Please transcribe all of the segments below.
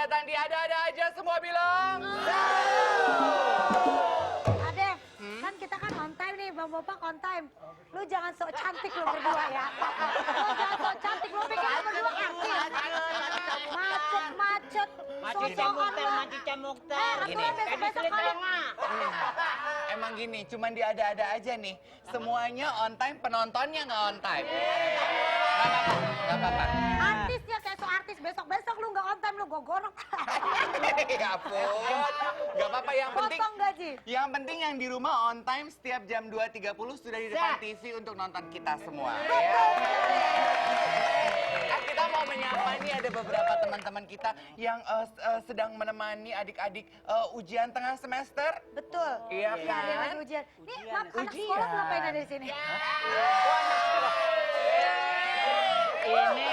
datang di Ada-Ada Aja, semua bilang. Ade, kan kita kan on time nih, Bang Bopak on time. Lu jangan sok cantik lu berdua ya. Lu jangan sok cantik, lu pikir lu berdua artis. Macet-macet, sosokan lu. Gini. Besok-besok kalau Emang gini, cuman di Ada-Ada Aja nih. Semuanya on time, penontonnya nggak on time. Nggak apa-apa. artisnya kayak so artis, besok-besok lu nggak on time, lu gue gorok. Ya ampun. Nggak apa-apa, yang penting. Potong gaji. Yang penting yang di rumah on time setiap jam 2.30 sudah di depan TV untuk nonton kita semua. Ya. Kita mau menyapa nih ada beberapa teman-teman kita yang sedang menemani adik-adik ujian tengah semester. Betul. Iya Iya, ada kan? lagi ujian. Nih, anak Ujian. sekolah ngapain ada di sini? Ini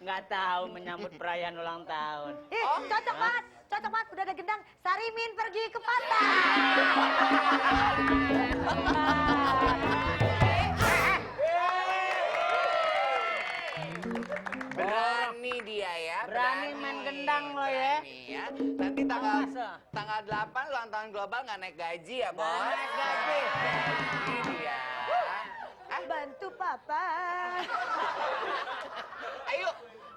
nggak tahu menyambut perayaan ulang tahun. Ih, cocok banget. Cocok banget, udah ada gendang. Sarimin pergi ke pantai. Berani dia ya. Berani main gendang lo ya. Berani ya. Nanti tanggal 8 ulang tahun global nggak naik gaji ya, Bos? Nggak naik gaji. Ini dia. Bantu papa. Ayo,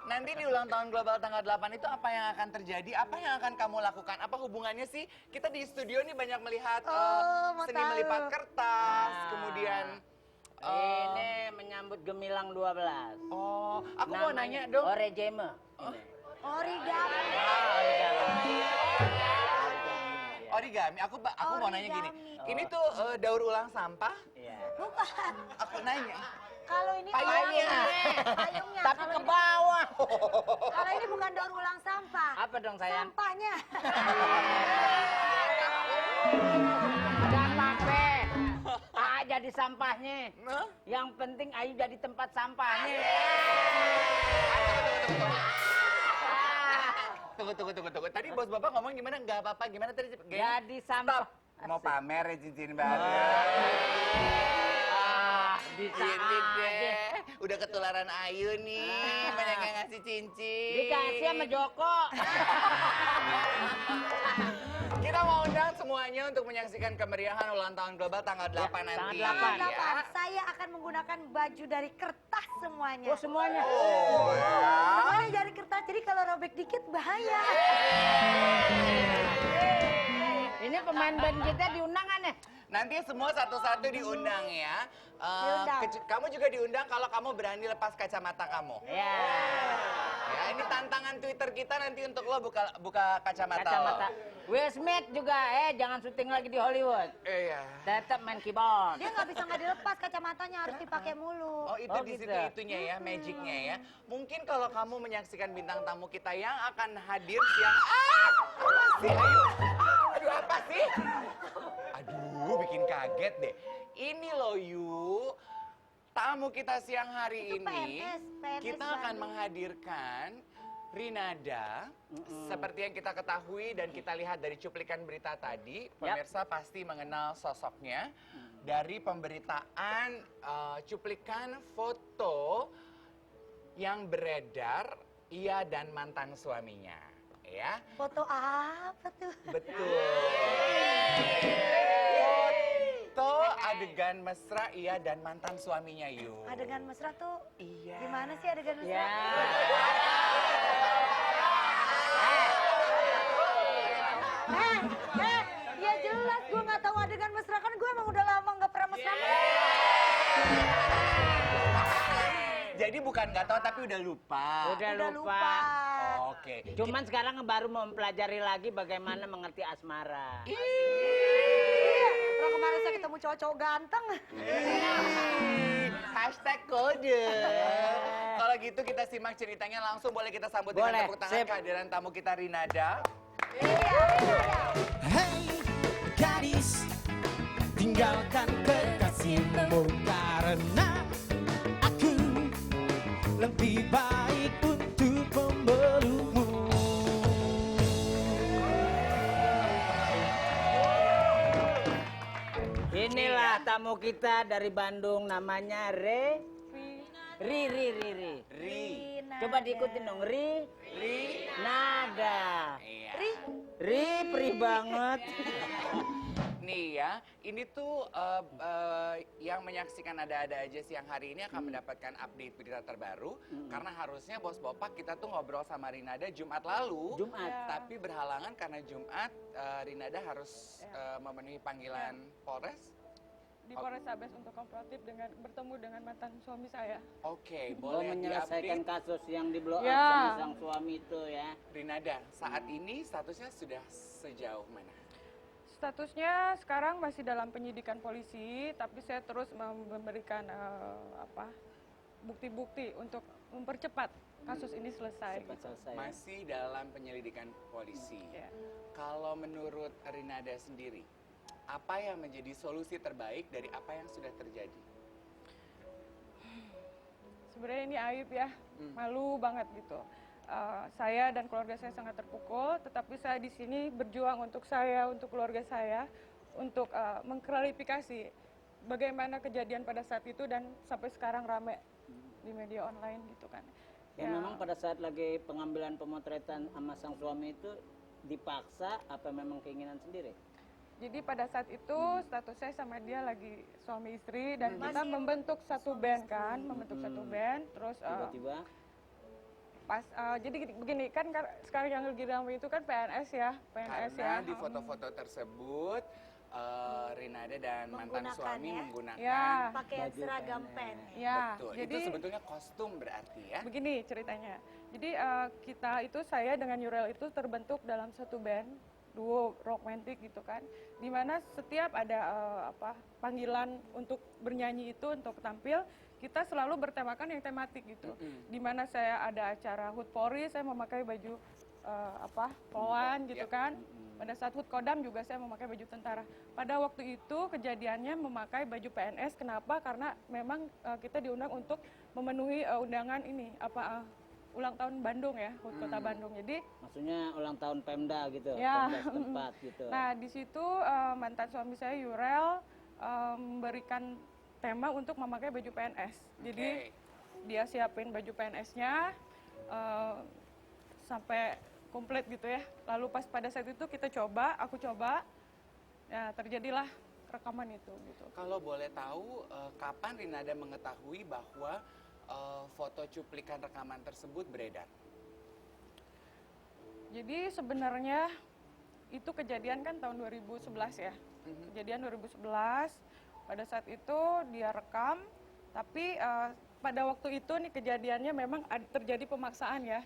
nanti di ulang tahun global tanggal 8 itu apa yang akan terjadi? Apa yang akan kamu lakukan? Apa hubungannya sih? Kita di studio nih banyak melihat Mau seni tahu. melipat kertas, Nah. kemudian... Ini menyambut Gemilang 12. Oh, aku mau nanya dong. Orejeme. Origami. Origami, aku mau nanya gini. Origami. Ini tuh daur ulang sampah? Iya. Bukan. Aku nanya. Kalau ini Payungnya. Payungnya. Tapi Kalau ke ini- bawah. Kalau ini bukan daur ulang sampah. Apa dong sayang? Sampahnya. Jangan sampai A jadi sampahnya. Hah? Yang penting Ayu jadi tempat sampahnya. Tunggu. Tadi bos bapak ngomong gimana? Nggak apa-apa. Gimana tadi? Jadi sampah. Stop. Mau pamer ya cincin baru. Bisa Ini aja. deh. Udah ketularan Ayu nih. Banyak yang ngasih cincin. Dikasih sama Joko. Kita mau undang semuanya untuk menyaksikan kemeriahan ulang tahun global tanggal 8 nanti. tanggal 8. Tanggal Ya. 8, saya akan menggunakan baju dari kertas semuanya. Oh semuanya. Oh, ya. Semuanya dari kertas, jadi kalau robek dikit bahaya. Ini pemain band kita diundang kan ya? Nanti semua satu-satu diundang ya. Diundang. Kamu juga diundang kalau kamu berani lepas kacamata kamu. Ya. Ya, ini tantangan Twitter kita nanti untuk lo buka kacamata. Kacamata. Lo. Will Smith juga, jangan syuting lagi di Hollywood. Iya. Tetap main keyboard. Dia nggak bisa nggak dilepas kacamatanya, harus dipakai mulu. Oh itu Oh, di situ gitu. itunya ya, magicnya ya. Mungkin kalau kamu menyaksikan bintang tamu kita yang akan hadir siang. Apa sih? Ayo. Aduh apa sih? Aduh bikin kaget deh. Ini loh Yu, tamu kita siang hari Itu ini PNS kita akan menghadirkan Rinada. Seperti yang kita ketahui dan kita lihat dari cuplikan berita tadi, pemirsa pasti mengenal sosoknya dari pemberitaan cuplikan foto yang beredar ia dan mantan suaminya, ya. Foto apa tuh? Betul. Foto adegan mesra ia dan mantan suaminya, Yu. Adegan mesra tuh Iya. gimana sih adegan mesra? Ya. Ya jelas gue nggak tahu adegan mesra, kan gue emang udah lama nggak pernah mesra. Jadi bukan nggak tahu tapi udah lupa. Udah Udah lupa. lupa. Oke. Cuman sekarang baru mau mempelajari lagi bagaimana mengerti asmara. Iya, kalau kemarin saya ketemu cowok-cowok ganteng. Hashtag kode. Kalau gitu kita simak ceritanya langsung, boleh kita sambut dengan Boleh, tepuk tangan sip. kehadiran tamu kita Rinada. Hei gadis, tinggalkan kekasihmu karena aku lebih baik untuk memelukmu. Inilah tamu kita dari Bandung, namanya Ri. Ri. Coba diikutin dong, Ri. Nada. Iya. Perih banget. Nih ya, ini tuh yang menyaksikan ada-ada aja siang hari ini akan mendapatkan update berita terbaru. Karena harusnya Bos Bopak kita tuh ngobrol sama Rinada Jumat lalu. Jumat. Tapi berhalangan karena Jumat Rinada harus memenuhi panggilan Polres. Di Polres Sabes untuk kooperatif dengan bertemu dengan mantan suami saya. Oke, Oh, boleh menyelesaikan di-update. kasus yang di blow up Ya. sama sang suami itu ya. Rinada, saat ini statusnya sudah sejauh mana? Statusnya sekarang masih dalam penyidikan polisi, tapi saya terus memberikan bukti-bukti untuk mempercepat kasus ini selesai. Cepat selesai. Masih dalam penyelidikan polisi. Ya. Kalau menurut Rinada sendiri, apa yang menjadi solusi terbaik dari apa yang sudah terjadi? Sebenarnya ini aib ya, malu banget gitu. Saya dan keluarga saya sangat terpukul, tetapi saya di sini berjuang untuk saya, untuk keluarga saya, untuk mengklarifikasi bagaimana kejadian pada saat itu dan sampai sekarang rame di media online gitu kan. Ya, memang pada saat lagi pengambilan pemotretan sama sang suami itu dipaksa apa memang keinginan sendiri? Jadi pada saat itu status saya sama dia lagi suami istri dan kita membentuk satu band kan, membentuk satu band, terus Tiba-tiba pas jadi begini kan sekarang yang lagi ramai itu kan PNS ya, PNS Karena ya. di foto-foto tersebut Rinada dan mantan Menggunakan suami ya? menggunakan Ya, Pakaian Baju seragam PNS. pen. ya. betul. Jadi Itu sebetulnya kostum berarti ya. begini ceritanya. Jadi kita itu saya dengan Yurel itu terbentuk dalam satu band duo romantik gitu kan, dimana setiap ada panggilan untuk bernyanyi itu untuk tampil kita selalu bertemakan yang tematik gitu. Dimana saya ada acara HUT Polri saya memakai baju poluan gitu kan. Pada saat HUT Kodam juga saya memakai baju tentara. Pada waktu itu kejadiannya memakai baju PNS. Kenapa? Karena memang kita diundang untuk memenuhi undangan ini ulang tahun Bandung ya, HUT Kota Bandung. Jadi maksudnya ulang tahun Pemda gitu, Ya. Pemda setempat gitu. nah di situ mantan suami saya Yurel memberikan tema untuk memakai baju PNS. Jadi dia siapin baju PNS-nya sampai komplit gitu ya. Lalu pas pada saat itu aku coba, ya terjadilah rekaman itu gitu. Kalau boleh tahu, kapan Rinada mengetahui bahwa foto cuplikan rekaman tersebut beredar? Jadi sebenarnya itu kejadian kan tahun 2011 ya. Kejadian 2011, pada saat itu dia rekam, tapi pada waktu itu nih kejadiannya memang terjadi pemaksaan ya.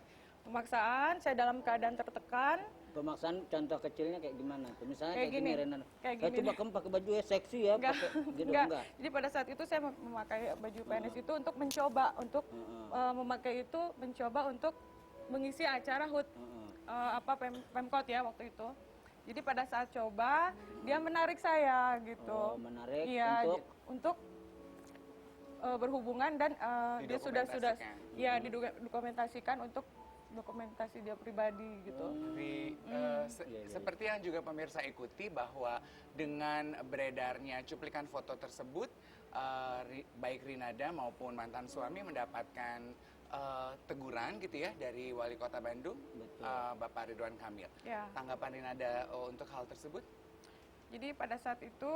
Pemaksaan, saya dalam keadaan tertekan. Pemaksaan contoh kecilnya kayak gimana tuh? Misalnya Kayak kayak gini, gini, Renan. kayak Coba gini. kamu pakai baju seksi ya, Enggak, pakai gitu enggak. Jadi pada saat itu saya memakai baju PNS itu untuk mencoba untuk memakai itu mencoba untuk mengisi acara HUT Pemkot ya waktu itu. Jadi pada saat coba dia menarik saya gitu. Oh, menarik Iya, untuk berhubungan dan dia sudah Didokumentasikan. ya didokumentasikan untuk dokumentasi dia pribadi gitu. Seperti yang juga pemirsa ikuti bahwa dengan beredarnya cuplikan foto tersebut, baik Rinada maupun mantan suami mendapatkan teguran gitu ya dari Wali Kota Bandung, Bapak Ridwan Kamil. Ya. Tanggapan Rinada untuk hal tersebut? Jadi pada saat itu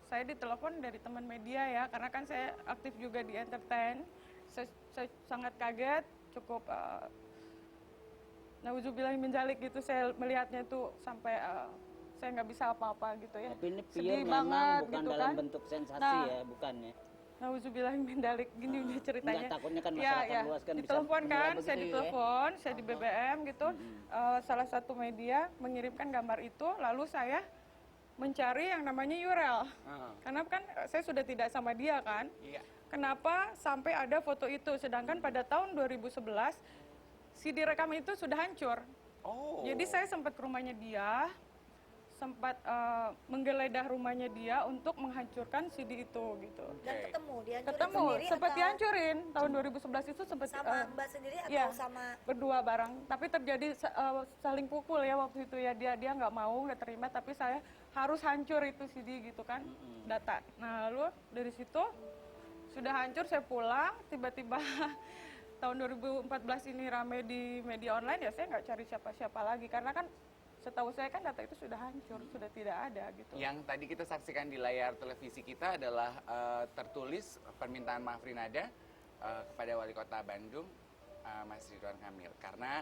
saya ditelepon dari teman media ya, karena kan saya aktif juga di entertain. Saya sangat kaget, cukup nauzubillah min dzalik gitu, saya melihatnya itu sampai saya nggak bisa apa-apa gitu ya. Tapi ini Sedih pure memang banget bukan gitu dalam kan. bentuk sensasi Nah, ya, bukan ya. Nauzubillah min dzalik gini udah ceritanya. Enggak, takutnya kan masyarakat luas kan bisa ditelepon menilai kan, begitu saya ya. ditelepon, saya di BBM gitu. Salah satu media mengirimkan gambar itu, lalu saya mencari yang namanya Yurel. Karena kan saya sudah tidak sama dia kan. Iya. Kenapa sampai ada foto itu? Sedangkan pada tahun 2011 CD rekam itu sudah hancur. Oh. Jadi saya sempat ke rumahnya dia, sempat menggeledah rumahnya dia untuk menghancurkan CD itu gitu. Dan ketemu, dihancurin Ketemu, sendiri sempat atau dihancurin tahun 2011 itu sempat sama Mbak sendiri atau iya, sama berdua bareng. Tapi terjadi saling pukul ya waktu itu ya, dia nggak mau, nggak terima, tapi saya harus hancur itu CD gitu kan, data. Nah lalu dari situ sudah hancur, saya pulang, tiba-tiba tahun 2014 ini rame di media online, ya saya nggak cari siapa-siapa lagi. Karena kan setahu saya kan data itu sudah hancur, sudah tidak ada gitu. Yang tadi kita saksikan di layar televisi kita adalah tertulis permintaan maaf Rinada kepada Wali Kota Bandung, Mas Ridwan Kamil. Karena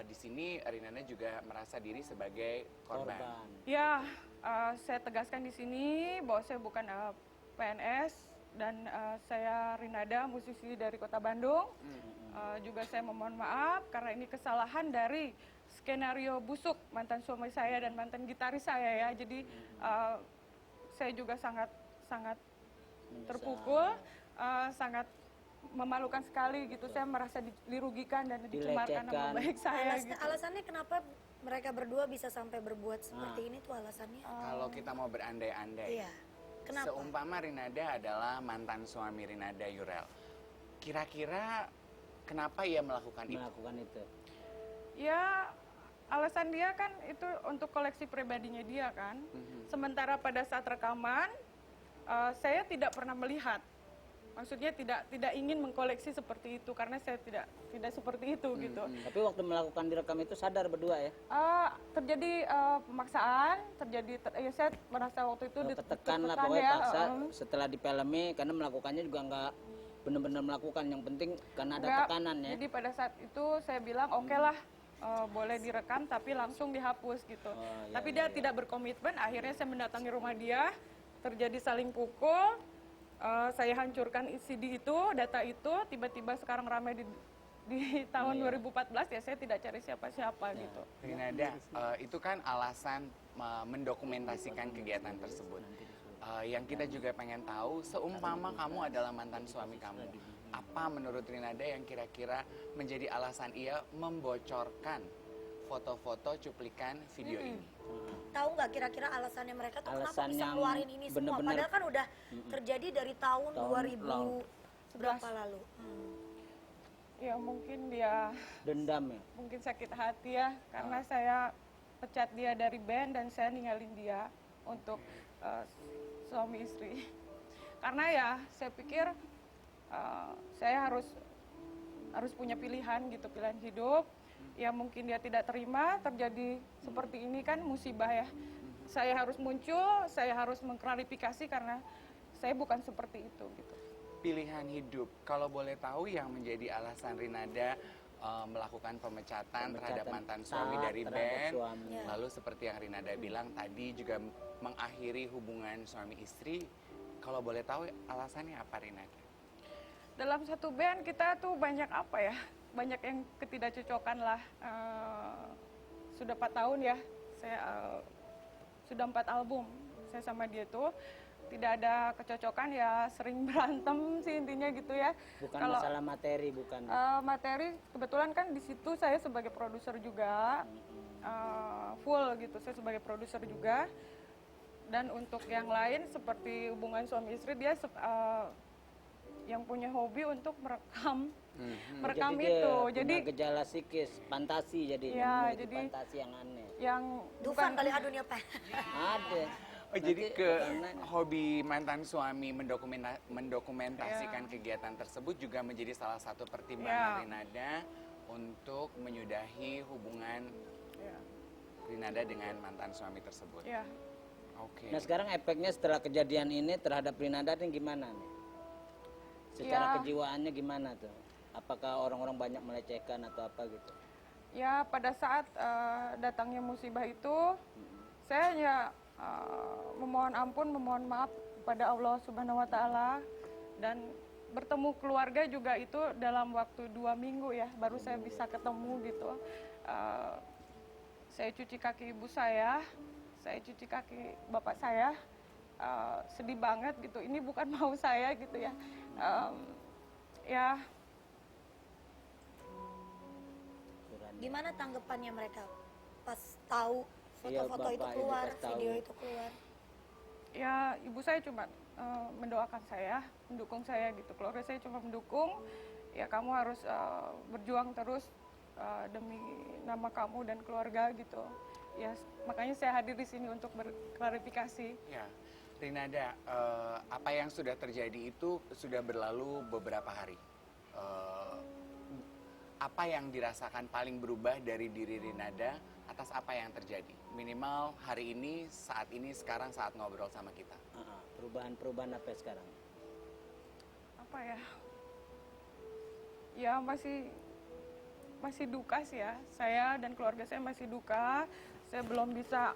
di sini Rinada juga merasa diri sebagai korban. Ya, saya tegaskan di sini bahwa saya bukan PNS dan saya Rinada, musisi dari Kota Bandung. Juga saya memohon maaf karena ini kesalahan dari skenario busuk mantan suami saya dan mantan gitaris saya ya. Jadi saya juga sangat terpukul, sangat memalukan sekali gitu. Saya merasa dirugikan dan dicemarkan nama baik saya. Gitu. Alasannya kenapa mereka berdua bisa sampai berbuat seperti ini tuh alasannya? Kalau kita mau berandai-andai, Iya. Kenapa? seumpama Rinada adalah mantan suami Rinada Yurel, kira-kira kenapa ia melakukan itu? Ya, alasan dia kan itu untuk koleksi pribadinya dia kan. Sementara pada saat rekaman, saya tidak pernah melihat. Maksudnya tidak ingin mengkoleksi seperti itu karena saya tidak seperti itu gitu. Tapi waktu melakukan direkam itu sadar berdua ya? Terjadi pemaksaan, ya saya merasa waktu itu Ketekan lah pokoknya paksa setelah dipelemi karena melakukannya juga nggak benar-benar melakukan, yang penting karena ada tekanan ya. Jadi pada saat itu saya bilang oke lah, boleh direkam tapi langsung dihapus gitu. Tapi dia tidak berkomitmen, akhirnya saya mendatangi rumah dia, terjadi saling pukul, saya hancurkan CD itu, data itu, tiba-tiba sekarang ramai di tahun 2014 ya saya tidak cari siapa-siapa gitu. Rinada, itu kan alasan mendokumentasikan kegiatan tersebut. Yang kita juga pengen tahu, seumpama kamu adalah mantan suami kamu, apa menurut Rinada yang kira-kira menjadi alasan ia membocorkan foto-foto cuplikan video ini? Tahu nggak kira-kira alasannya mereka tuh kenapa Alasan bisa yang ngeluarin ini semua? bener-bener Padahal kan udah terjadi dari tahun 2000 berapa lalu? Ya mungkin dia Dendam ya? mungkin sakit hati ya karena saya pecat dia dari band dan saya ninggalin dia untuk suami istri. Karena ya saya pikir saya harus punya pilihan gitu, pilihan hidup. Ya mungkin dia tidak terima, terjadi seperti ini kan musibah ya. Saya harus muncul, saya harus mengklarifikasi karena saya bukan seperti itu gitu. Pilihan hidup, kalau boleh tahu yang menjadi alasan Rinada melakukan pemecatan terhadap mantan suami dari band, lalu seperti yang Rinada bilang tadi juga mengakhiri hubungan suami istri, kalau boleh tahu alasannya apa Rinada? Dalam satu band kita tuh banyak apa ya, banyak yang ketidakcocokan lah. Sudah 4 tahun ya, saya sudah 4 album saya sama dia tuh. Tidak ada kecocokan ya, sering berantem sih intinya gitu ya. Bukan masalah materi, bukan? Materi, kebetulan kan di situ saya sebagai produser juga, full gitu, saya sebagai produser juga. Dan untuk yang lain seperti hubungan suami istri, dia yang punya hobi untuk merekam itu. Jadi gejala psikis, fantasi ya, jadi fantasi yang aneh. Yang Dufan kali adunya apa? Ada. Jadi hobi mantan suami mendokumentasikan kegiatan tersebut juga menjadi salah satu pertimbangan Rinada untuk menyudahi hubungan Rinada dengan mantan suami tersebut. Ya. Oke. Nah sekarang efeknya setelah kejadian ini terhadap Rinada ini gimana nih? Secara kejiwaannya gimana tuh? Apakah orang-orang banyak melecehkan atau apa gitu? Ya pada saat datangnya musibah itu, saya hanya memohon ampun, memohon maaf kepada Allah Subhanahu Wa Taala, dan bertemu keluarga juga itu dalam waktu 2 minggu ya, baru saya bisa ketemu gitu. Saya cuci kaki ibu saya cuci kaki bapak saya, sedih banget gitu. Ini bukan mau saya gitu ya. Gimana tanggapannya mereka pas tahu foto-foto itu keluar, video itu keluar? Ya ibu saya cuma mendoakan saya, mendukung saya gitu. Keluarga saya cuma mendukung. Ya kamu harus berjuang terus demi nama kamu dan keluarga gitu. Ya makanya saya hadir di sini untuk berklarifikasi. Ya, Rinada, apa yang sudah terjadi itu sudah berlalu beberapa hari. apa yang dirasakan paling berubah dari diri Rinada atas apa yang terjadi? Minimal hari ini, saat ini, sekarang saat ngobrol sama kita. Perubahan apa sekarang? Apa ya? Ya masih duka sih ya. Saya dan keluarga saya masih duka. Saya belum bisa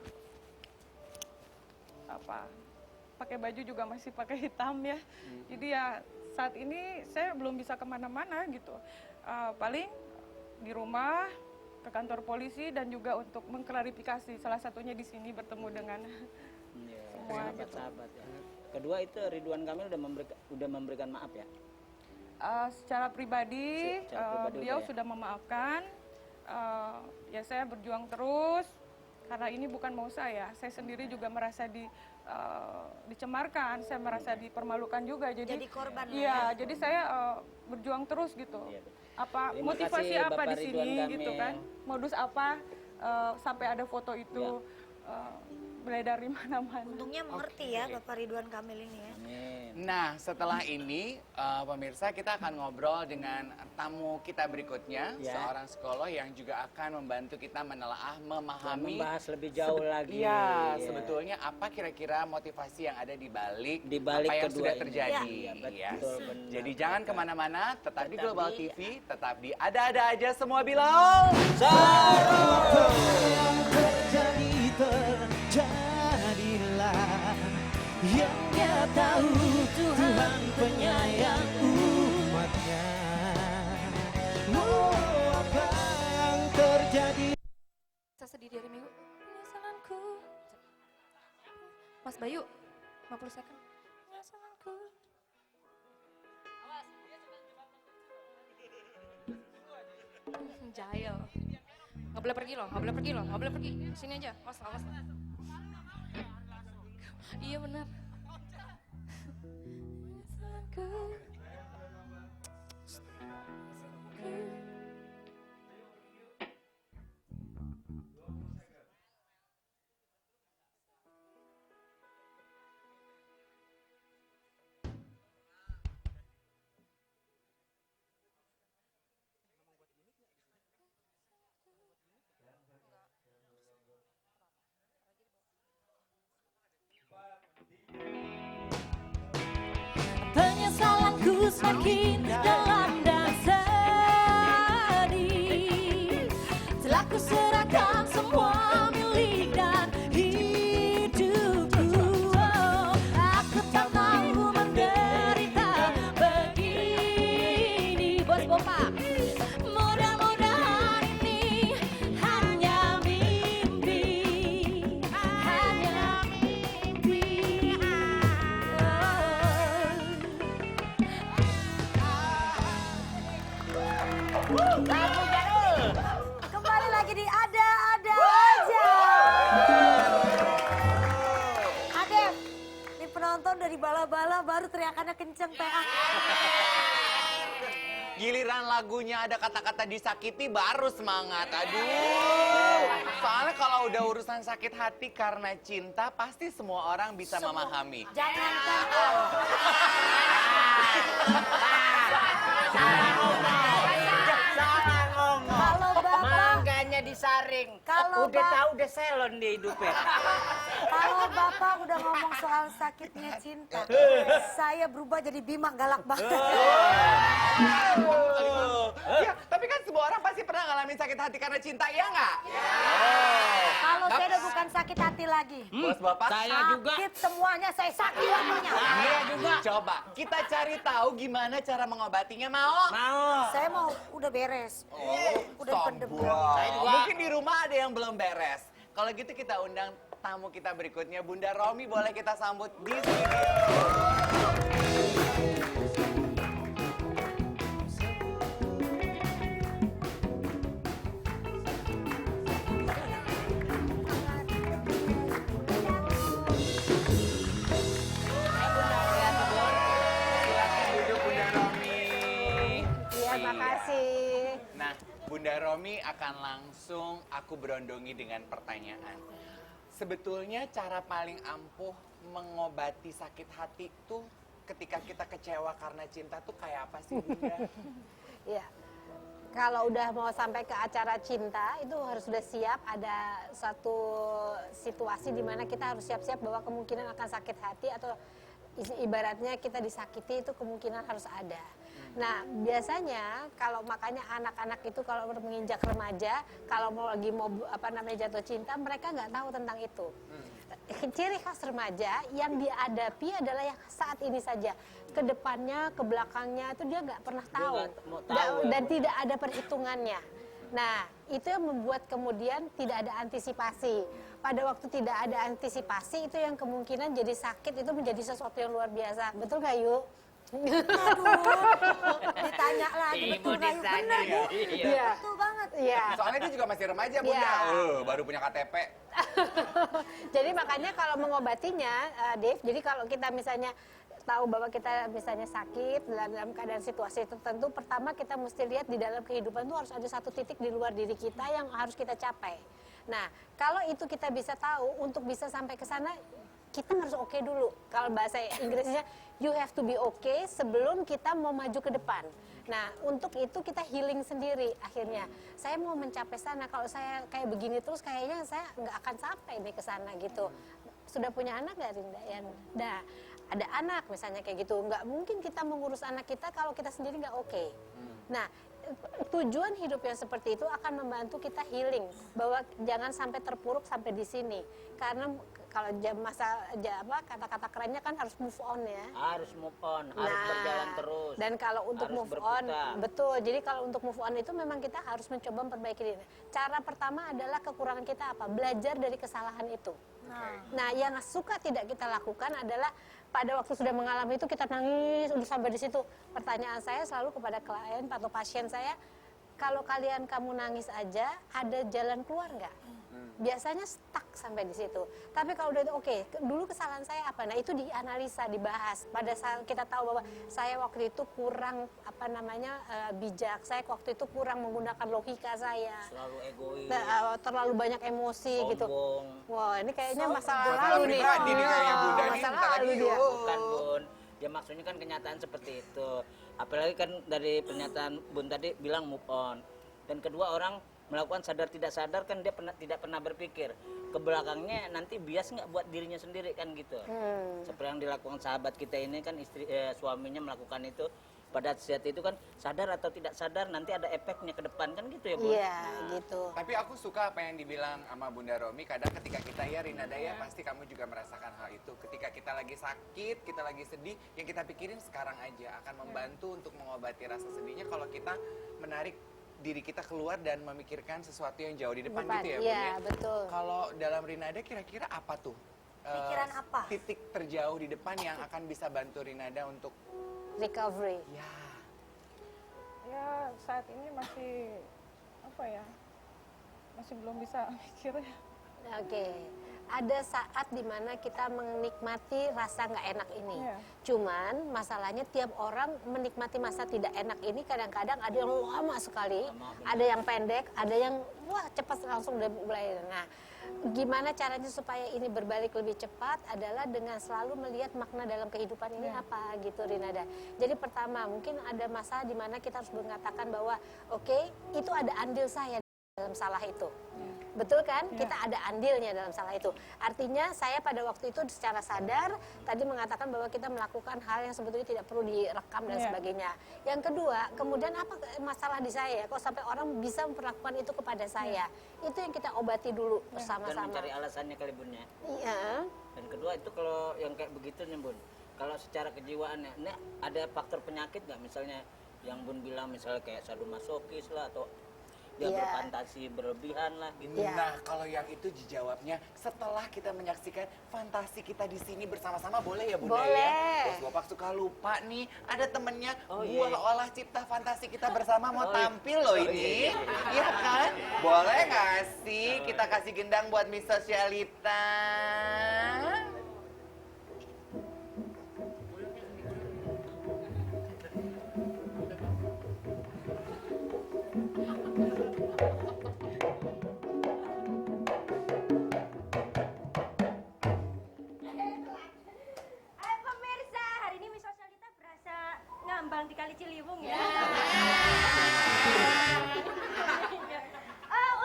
pakai baju juga masih pakai hitam ya. Jadi ya saat ini saya belum bisa kemana-mana gitu. Paling di rumah, ke kantor polisi, dan juga untuk mengklarifikasi, salah satunya di sini bertemu dengan semua gitu. Sahabat ya. Kedua itu Ridwan Kamil udah memberikan maaf ya? Secara pribadi, beliau udah ya? sudah memaafkan. Ya saya berjuang terus karena ini bukan mau saya sendiri juga merasa dicemarkan, saya merasa dipermalukan juga. Jadi korban. Iya, jadi saya berjuang terus gitu. Iya, Apa terima motivasi kasih, apa Bapak di sini Ridwan gitu Kamil. kan? Modus apa sampai ada foto itu beredar di mana-mana. Untungnya mengerti ya Bapak Ridwan Kamil ini ya. Amin. Nah, setelah ini, pemirsa, kita akan ngobrol dengan tamu kita berikutnya, Ya. seorang psikolog yang juga akan membantu kita menelaah, Dan memahami. membahas lebih jauh lagi. Iya, Ya. sebetulnya apa kira-kira motivasi yang ada di balik Di balik apa yang kedua sudah ini. terjadi. Iya, ya. betul, benar. Jadi jangan kemana-mana, tetap di Tetap Global di- TV, tetap di Ada-Ada Aja Semua Bilang. Apa yang terjadi terjadilah, yang Dia tahu Tuhan penyayang umatnya. Oh, apa yang terjadi? Saya sedih di hari Minggu. Penyesalanku. Mas Bayu, 50 second. Penyesalanku. Jahil. Nggak boleh pergi loh, nggak boleh pergi loh, nggak boleh pergi. Sini aja, awas, awas. Iya benar. Penyesalanku. Penyesalanku semakin dalam dan sedih. Telah ku serahkan semua milik dan hidupku. Oh, aku tak mau menderita begini. Bos Bopak, mudah-mudahan ini hanya mimpi. Hanya mimpi. Kembali lagi di Ada-Ada Aja. Adem, ini penonton dari bala-bala baru teriakannya kenceng PA. Giliran lagunya ada kata-kata disakiti baru semangat. Aduh. Soalnya kalau udah urusan sakit hati karena cinta, pasti semua orang bisa memahami. Jangankan kalau Bapak, Makanya disaring. Kalau udah Bap- tahu udah salon dia hidupnya. kalau Bapak udah ngomong soal sakitnya cinta, saya berubah jadi Bima galak banget. Ya, tapi kan semua orang pasti pernah ngalamin sakit hati karena cinta, ya nggak? Kalau saya udah bukan sakit hati lagi. Bos Bapak? Saya juga. Sakit semuanya, saya sakit waktunya. Iya juga. Coba kita cari tahu gimana cara mengobatinya, mau? Mau. Saya mau udah beres. Udah pendem. Saya juga. Mungkin di rumah ada yang belum beres. Kalau gitu kita undang tamu kita berikutnya, Bunda Romi, boleh kita sambut di sini. Silakan duduk, Bunda Romi. Iya, makasih. Nah, Bunda Romi akan langsung aku berondongi dengan pertanyaan. Sebetulnya cara paling ampuh mengobati sakit hati tuh ketika kita kecewa karena cinta tuh kayak apa sih, Bunda? Iya. kalau udah mau sampai ke acara cinta itu harus sudah siap, ada satu situasi di mana kita harus siap-siap bahwa kemungkinan akan sakit hati atau ibaratnya kita disakiti itu kemungkinan harus ada. Nah biasanya kalau makanya anak-anak itu kalau menginjak remaja, kalau mau jatuh cinta, mereka nggak tahu tentang itu. Ciri khas remaja yang dihadapi adalah yang saat ini saja. Ke depannya, ke belakangnya itu dia nggak pernah tahu. Dan tidak ada perhitungannya. Nah, itu yang membuat kemudian tidak ada antisipasi. Pada waktu tidak ada antisipasi, itu yang kemungkinan jadi sakit itu menjadi sesuatu yang luar biasa. Betul nggak, Yu? Ditanya lagi, betul nggak Yu? Benar, Bu. Iya. Betul banget. Iya. Soalnya dia juga masih remaja, Bunda. Iya. Baru punya KTP. Jadi makanya kalau mengobatinya, Dave, jadi kalau kita misalnya tahu bahwa kita misalnya sakit dalam keadaan situasi tertentu, pertama kita mesti lihat di dalam kehidupan itu harus ada satu titik di luar diri kita yang harus kita capai. Nah, kalau itu kita bisa tahu, untuk bisa sampai ke sana, kita harus oke dulu. Kalau bahasa Inggrisnya, you have to be okay sebelum kita mau maju ke depan. Nah, untuk itu kita healing sendiri akhirnya. Saya mau mencapai sana, kalau saya kayak begini terus kayaknya saya nggak akan sampai nih ke sana gitu. Sudah punya anak nggak, Rinda? Nah, ada anak misalnya kayak gitu. Nggak mungkin kita mengurus anak kita kalau kita sendiri nggak oke. Nah, tujuan hidup yang seperti itu akan membantu kita healing. Bahwa jangan sampai terpuruk sampai di sini. Karena kalau kata-kata kerennya kan harus move on ya. Harus move on, harus berjalan terus. Dan kalau untuk harus move berputar. on, betul. Jadi kalau untuk move on itu memang kita harus mencoba memperbaiki diri. Cara pertama adalah kekurangan kita apa? Belajar dari kesalahan itu. Nah, yang suka tidak kita lakukan adalah pada waktu sudah mengalami itu kita nangis udah sampai di situ. Pertanyaan saya selalu kepada klien atau pasien saya, kalau kamu nangis aja, ada jalan keluar nggak? Biasanya stuck sampai di situ. Tapi kalau udah oke, dulu kesalahan saya apa? Nah, itu dianalisa, dibahas. Pada saat kita tahu bahwa saya waktu itu kurang bijak, saya waktu itu kurang menggunakan logika saya. Selalu egois. Terlalu banyak emosi gitu. Sombong. Wah, ini kayaknya masalah Masalah lalu nih. pribadi nih kayaknya Bunda nih, Masalah bentar lalu lagi dia. yuk. Bukan, Bun. Ya maksudnya kan kenyataan seperti itu. Apalagi kan dari pernyataan Bun tadi bilang move on. Dan kedua, orang melakukan sadar tidak sadar kan dia tidak pernah berpikir ke belakangnya nanti bias nggak buat dirinya sendiri kan gitu. Seperti yang dilakukan sahabat kita ini kan suaminya melakukan itu pada saat itu kan sadar atau tidak sadar nanti ada efeknya ke depan kan gitu ya Bu. Iya, gitu. Tapi aku suka apa yang dibilang sama Bunda Romi. Kadang ketika kita Rinada ya, pasti kamu juga merasakan hal itu. Ketika kita lagi sakit, kita lagi sedih, yang kita pikirin sekarang aja akan membantu untuk mengobati rasa sedihnya kalau kita menarik diri kita keluar dan memikirkan sesuatu yang jauh di depan gitu ya, Bun, Iya, betul. Kalau dalam Rinada kira-kira apa tuh? Pikiran apa? Titik terjauh di depan yang akan bisa bantu Rinada untuk Recovery. Ya saat ini masih masih belum bisa mikir ya. Oke. Ada saat dimana kita menikmati rasa nggak enak ini. Iya. Cuman masalahnya tiap orang menikmati masa tidak enak ini kadang-kadang ada yang lama sekali, ada yang pendek, ada yang cepat langsung udah mulai. Nah, gimana caranya supaya ini berbalik lebih cepat adalah dengan selalu melihat makna dalam kehidupan ini apa gitu, Rinada. Jadi pertama mungkin ada masa dimana kita harus mengatakan bahwa oke, itu ada andil saya dalam salah itu. Betul kan? Kita ada andilnya dalam salah itu. Artinya saya pada waktu itu secara sadar tadi mengatakan bahwa kita melakukan hal yang sebetulnya tidak perlu direkam dan sebagainya. Yang kedua, kemudian apa masalah di saya? Kok sampai orang bisa memperlakukan itu kepada saya? Itu yang kita obati dulu Dan bersama-sama. mencari alasannya kali Bun ya. Iya. Dan kedua itu kalau yang kayak begitu nih Bun, kalau secara kejiwaannya, ini ada faktor penyakit nggak misalnya yang Bun bilang misalnya kayak sadomasokis lah atau dia berfantasi berlebihan lah gitu. Nah, kalau yang itu dijawabnya setelah kita menyaksikan fantasi kita di sini bersama-sama, boleh ya Bunda Boleh. ya? Bos Bopak suka lupa nih, ada temennya buah olah cipta fantasi kita bersama mau tampil loh ini. Iya kan? Boleh nggak sih kita kasih gendang buat Miss Sosialita? Hai pemirsa, hari ini Miss Sosialita berasa ngambang di Kali Ciliwung ya.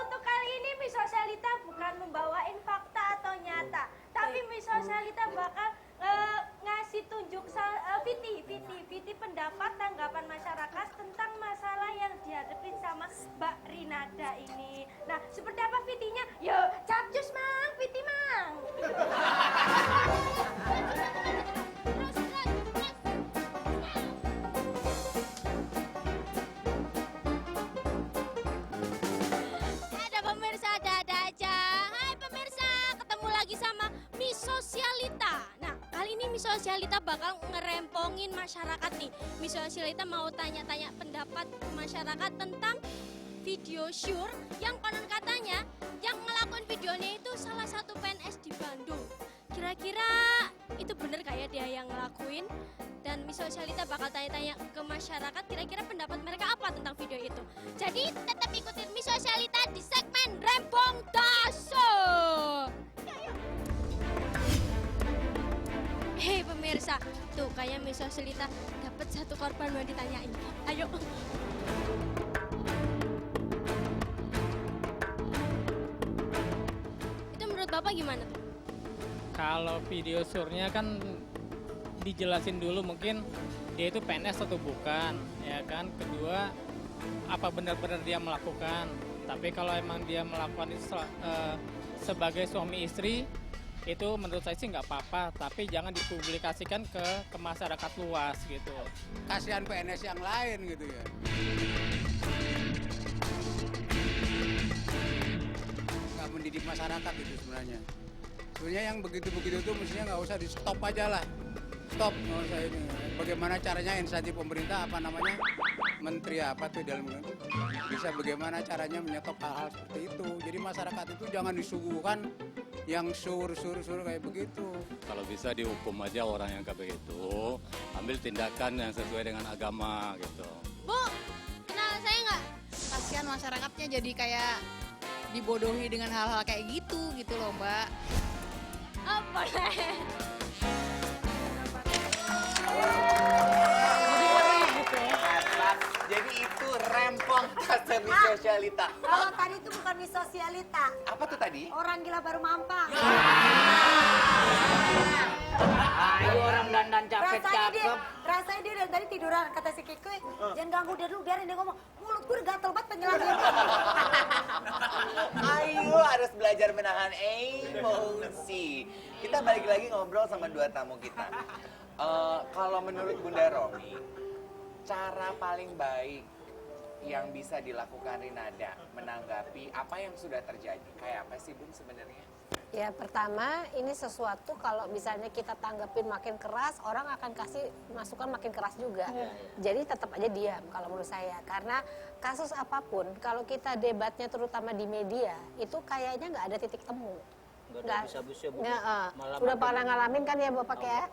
Untuk kali ini Miss Sosialita bukan membawain fakta atau nyata, tapi Miss Sosialita bakal ngasih tunjuk Viti pendapat tanggapan masyarakat tentang masalah yang dihadapin sama Mbak Rinada ini. Nah, seperti apa Vitinya? Yo, capcus mang, Viti mang. Ada pemirsa, ada aja. Hai pemirsa, ketemu lagi sama Miss Sosialita. Nah, kali ini Miss Sosialita bakal ngerempongin masyarakat nih. Miss Sosialita mau tanya-tanya pendapat masyarakat tentang video syur yang konon katanya yang ngelakuin videonya itu salah satu PNS di Bandung. Kira-kira itu bener gak ya dia yang ngelakuin? Dan Miss Sosialita bakal tanya-tanya ke masyarakat kira-kira pendapat mereka apa tentang video itu. Jadi tetap ikutin Miss Sosialita di segmen Rempong Daso. Hei pemirsa, tuh kayak Miss Sosialita dapat satu korban mau ditanyain. Ayo. Itu menurut Bapak gimana tuh? Kalau video surnya kan dijelasin dulu mungkin dia itu PNS atau bukan, ya kan. Kedua, apa benar-benar dia melakukan. Tapi kalau emang dia melakukan itu sebagai suami istri, itu menurut saya sih nggak apa-apa. Tapi jangan dipublikasikan ke masyarakat luas gitu. Kasihan PNS yang lain gitu ya. Nggak mendidik masyarakat itu sebenarnya. Sebenarnya yang begitu-begitu tuh mestinya nggak usah di stop aja lah. Stop, nggak usah ini. Bagaimana caranya instansi pemerintah apa namanya menteri apa tuh dalam itu bisa bagaimana caranya menyetop hal-hal seperti itu. Jadi masyarakat itu jangan disuguhkan yang sur kayak begitu. Kalau bisa dihukum aja orang yang kayak begitu, ambil tindakan yang sesuai dengan agama gitu. Bu, kenal saya nggak? Kasihan masyarakatnya jadi kayak dibodohi dengan hal-hal kayak gitu loh Mbak. Oh, boleh. Jadi itu rempong kata Miss Sosialita. Kalau tadi itu bukan Miss Sosialita. Apa tuh tadi? Orang gila baru mampang. Ayo orang dandan cakep. Rasanya dia dari tadi tiduran, kata si Kikui. Jangan ganggu dia dulu, biarin dia ngomong. Mulut gue udah gatel banget penjelasannya. Ayo harus belajar menahan emosi. Kita balik lagi ngobrol sama dua tamu kita. Kalau menurut Bunda Romi, cara paling baik yang bisa dilakukan Rinada menanggapi apa yang sudah terjadi, kayak apa sih Bun sebenarnya? Ya pertama ini sesuatu kalau misalnya kita tanggapin makin keras, orang akan kasih masukan makin keras juga. Jadi tetap aja diam kalau menurut saya. Karena kasus apapun kalau kita debatnya terutama di media itu kayaknya nggak ada titik temu. Nggak bisa-bisa Bu. Udah pernah ngalamin kan ya Bapak ya?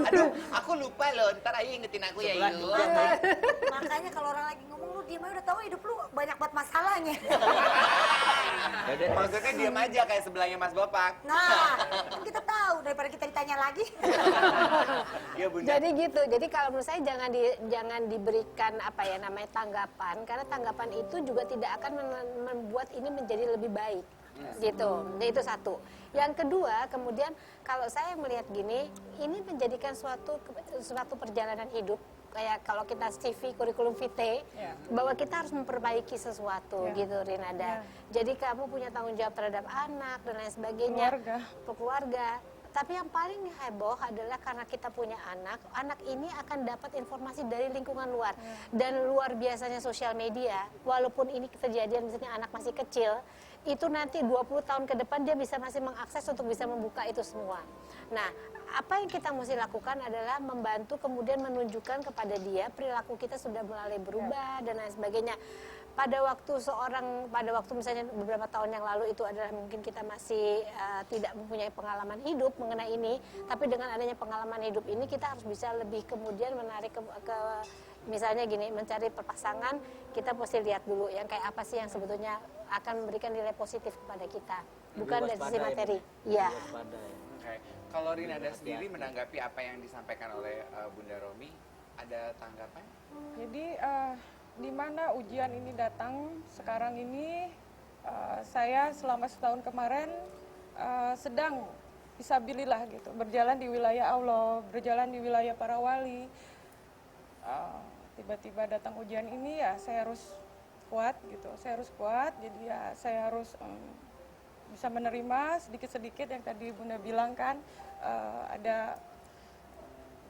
Aduh, aku lupa loh, ntar Ayu ingetin aku ya Ayu. Makanya kalau orang lagi ngomong lu diam aja udah tahu hidup lu banyak banget masalahnya. Maksudnya diam aja kayak sebelahnya Mas Bopak. Nah, kan kita tahu daripada kita ditanya lagi. Ya, Bunda. Jadi gitu. Jadi kalau menurut saya jangan diberikan apa ya namanya tanggapan karena tanggapan itu juga tidak akan membuat ini menjadi lebih baik. Gitu. Jadi itu satu. Yang kedua, kemudian kalau saya melihat gini, ini menjadikan suatu perjalanan hidup kayak kalau kita CV kurikulum vitae bahwa kita harus memperbaiki sesuatu gitu Rinada. Jadi kamu punya tanggung jawab terhadap anak dan lain sebagainya, keluarga. Tapi yang paling heboh adalah karena kita punya anak ini akan dapat informasi dari lingkungan luar. Dan luar biasanya sosial media, walaupun ini kejadian misalnya anak masih kecil, itu nanti 20 tahun ke depan dia bisa masih mengakses untuk bisa membuka itu semua. Nah, apa yang kita mesti lakukan adalah membantu kemudian menunjukkan kepada dia perilaku kita sudah mulai berubah dan lain sebagainya. Pada waktu misalnya beberapa tahun yang lalu itu adalah mungkin kita masih tidak mempunyai pengalaman hidup mengenai ini, tapi dengan adanya pengalaman hidup ini kita harus bisa lebih kemudian menarik ke misalnya gini, mencari pasangan, kita mesti lihat dulu yang kayak apa sih yang sebetulnya akan memberikan nilai positif kepada kita, bukan dari sisi materi. Iya. Oke. Kalau Rinada sendiri menanggapi apa yang disampaikan oleh Bunda Romi, ada tanggapan? Jadi di mana ujian ini datang sekarang ini, saya selama setahun kemarin sedang fisabilillah gitu, berjalan di wilayah Allah, berjalan di wilayah para wali. Tiba-tiba datang ujian ini ya saya harus kuat gitu, saya harus kuat. Jadi ya saya harus bisa menerima sedikit-sedikit yang tadi Bunda bilang kan, ada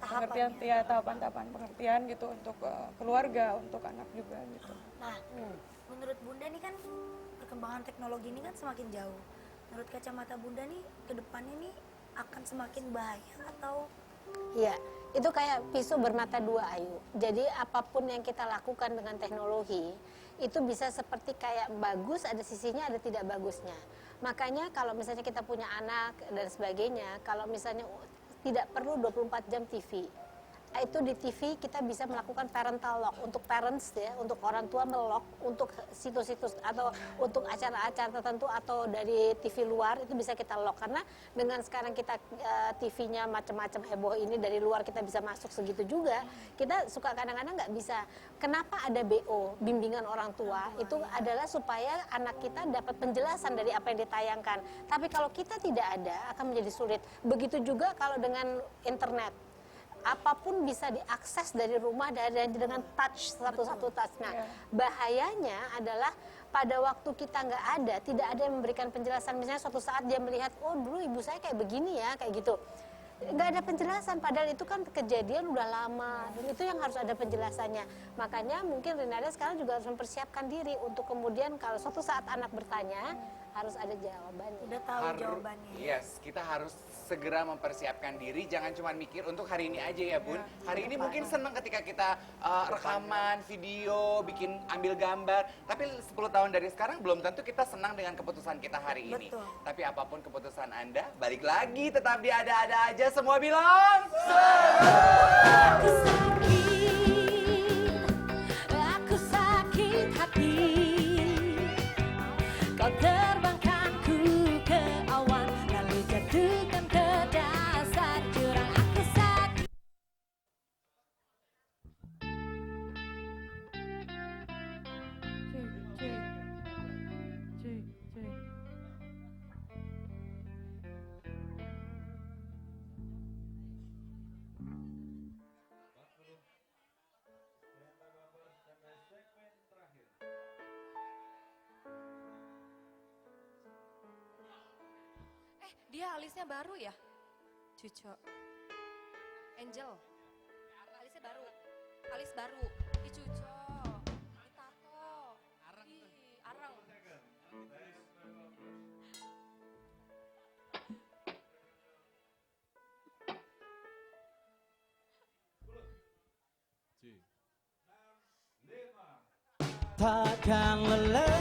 pengertian, ya tahapan-tahapan pengertian gitu untuk keluarga, untuk anak juga gitu. Nah, menurut Bunda nih kan perkembangan teknologi ini kan semakin jauh. Menurut kacamata Bunda nih ke depannya nih akan semakin bahaya atau? Iya, itu kayak pisau bermata dua, Ayu. Jadi apapun yang kita lakukan dengan teknologi itu bisa seperti kayak bagus, ada sisinya, ada tidak bagusnya. Makanya kalau misalnya kita punya anak dan sebagainya, kalau misalnya tidak perlu 24 jam TV. Itu di TV kita bisa melakukan parental lock untuk parents ya, untuk orang tua melock untuk situs-situs atau untuk acara-acara tertentu atau dari TV luar itu bisa kita lock, karena dengan sekarang kita TV-nya macam-macam heboh ini dari luar kita bisa masuk segitu juga. Kita suka kadang-kadang nggak bisa. Kenapa ada BO, bimbingan orang tua? Itu adalah supaya anak kita dapat penjelasan dari apa yang ditayangkan. Tapi kalau kita tidak ada akan menjadi sulit. Begitu juga kalau dengan internet. Apapun bisa diakses dari rumah dan dengan touch, satu-satu touch. Nah, bahayanya adalah pada waktu kita nggak ada, tidak ada yang memberikan penjelasan. Misalnya suatu saat dia melihat, oh dulu ibu saya kayak begini ya, kayak gitu. Nggak ada penjelasan, padahal itu kan kejadian udah lama, dan itu yang harus ada penjelasannya. Makanya mungkin Rinada sekarang juga harus mempersiapkan diri untuk kemudian kalau suatu saat anak bertanya, harus ada jawabannya. Udah tahu jawabannya. Yes, kita harus segera mempersiapkan diri, jangan cuma mikir untuk hari ini aja ya Bun. Hari ini mungkin senang ketika kita rekaman, video, bikin ambil gambar, tapi 10 tahun dari sekarang belum tentu kita senang dengan keputusan kita hari ini. Tapi apapun keputusan Anda, balik lagi tetap di ada-ada aja, semua bilang Aku sakit hati, kau terbangkanku ke awan, lalu jatuhkan ke dasar jurang. Aku sakit. Dia alisnya baru ya? Cuco. Angel. Alisnya baru. Alis baru. Di Cuco. Di tato. Arang. Arang. Takkan lelah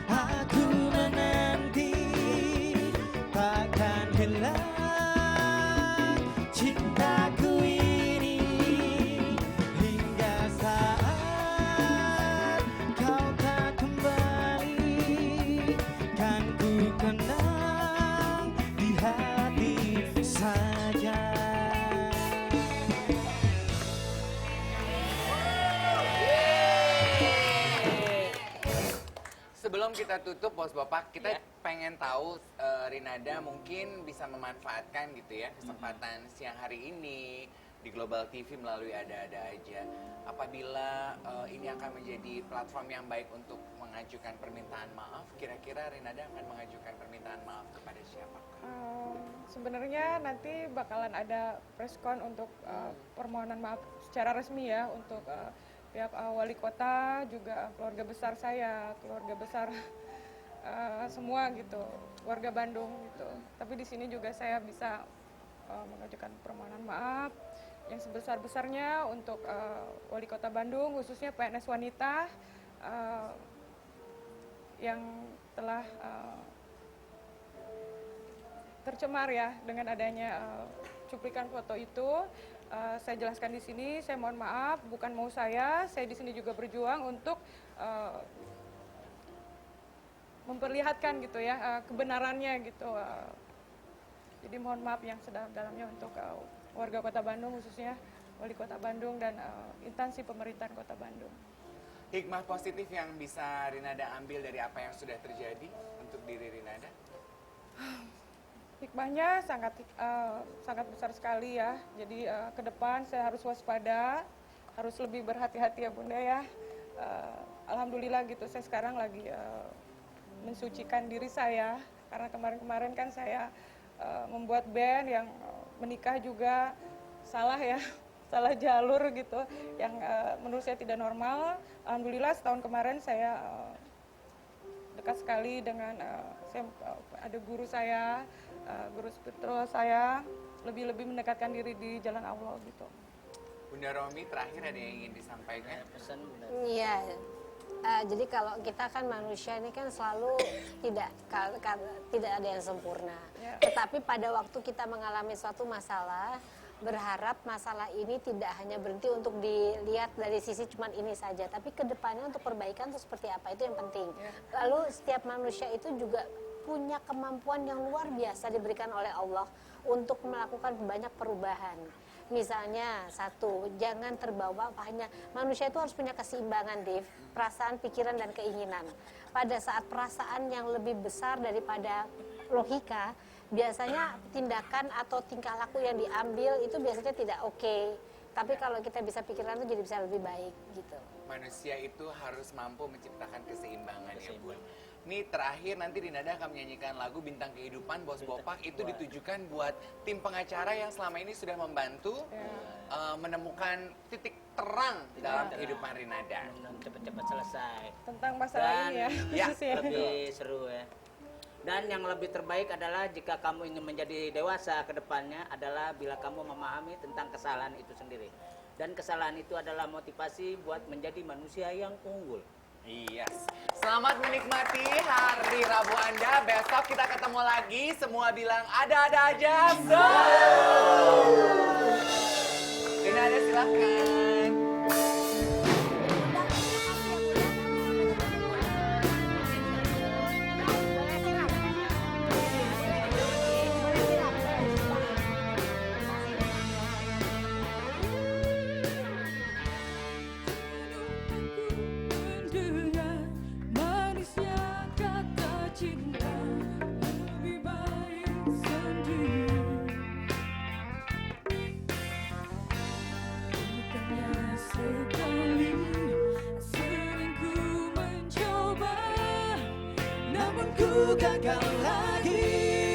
aku menanti, takkan hilang cintaku ini hingga saat kau tak kembali, kan ku kenang di hati saja. Sebelum kita tutup, Bos Bapak, kita pengen tahu Rinada mungkin bisa memanfaatkan gitu ya kesempatan siang hari ini di Global TV melalui Ada-Ada Aja. Apabila ini akan menjadi platform yang baik untuk mengajukan permintaan maaf, kira-kira Rinada akan mengajukan permintaan maaf kepada siapa? Sebenarnya nanti bakalan ada preskon untuk permohonan maaf secara resmi ya untuk pihak wali kota, juga keluarga besar saya, keluarga besar semua gitu, warga Bandung gitu. Tapi di sini juga saya bisa mengajukan permohonan maaf yang sebesar-besarnya untuk wali kota Bandung, khususnya PNS wanita yang telah tercemar ya dengan adanya cuplikan foto itu. Saya jelaskan di sini, saya mohon maaf, bukan mau saya di sini juga berjuang untuk memperlihatkan gitu ya kebenarannya gitu. Jadi mohon maaf yang sedalam-dalamnya untuk warga Kota Bandung, khususnya Wali Kota Bandung dan instansi pemerintahan Kota Bandung. Hikmah positif yang bisa Rinada ambil dari apa yang sudah terjadi untuk diri Rinada? Hikmahnya sangat besar sekali ya. Jadi ke depan saya harus waspada, harus lebih berhati-hati ya Bunda ya. Alhamdulillah gitu, saya sekarang lagi mensucikan diri saya. Karena kemarin-kemarin kan saya membuat band yang menikah juga salah ya, salah jalur gitu, yang menurut saya tidak normal. Alhamdulillah setahun kemarin saya dekat sekali dengan ada guru saya, guru spiritual saya, lebih mendekatkan diri di jalan Allah gitu. Bunda Romi, terakhir ada yang ingin disampaikan? Pesan Bunda. Iya. Jadi kalau kita kan manusia ini kan selalu tidak ada yang sempurna. Tetapi pada waktu kita mengalami suatu masalah, berharap masalah ini tidak hanya berhenti untuk dilihat dari sisi cuman ini saja, tapi kedepannya untuk perbaikan itu seperti apa, itu yang penting. Lalu setiap manusia itu juga punya kemampuan yang luar biasa diberikan oleh Allah untuk melakukan banyak perubahan. Misalnya satu, jangan terbawa hanya manusia itu harus punya keseimbangan, Dev, perasaan, pikiran, dan keinginan. Pada saat perasaan yang lebih besar daripada logika, biasanya tindakan atau tingkah laku yang diambil itu biasanya tidak oke. Tapi kalau kita bisa pikiran itu jadi bisa lebih baik gitu. Manusia itu harus mampu menciptakan keseimbangan ya Bun. Nih terakhir nanti Rinada akan menyanyikan lagu Bintang Kehidupan Bos Bopak. Itu ditujukan buat tim pengacara yang selama ini sudah membantu menemukan titik terang dalam kehidupan Rinada. Cepat-cepat selesai. Tentang masalah ini ya. Lebih seru ya. Dan yang lebih terbaik adalah jika kamu ingin menjadi dewasa ke depannya adalah bila kamu memahami tentang kesalahan itu sendiri. Dan kesalahan itu adalah motivasi buat menjadi manusia yang unggul. Yes. Selamat menikmati hari Rabu Anda. Besok kita ketemu lagi. Semua bilang ada-ada aja. So, Rinada silahkan. Gagal lagi.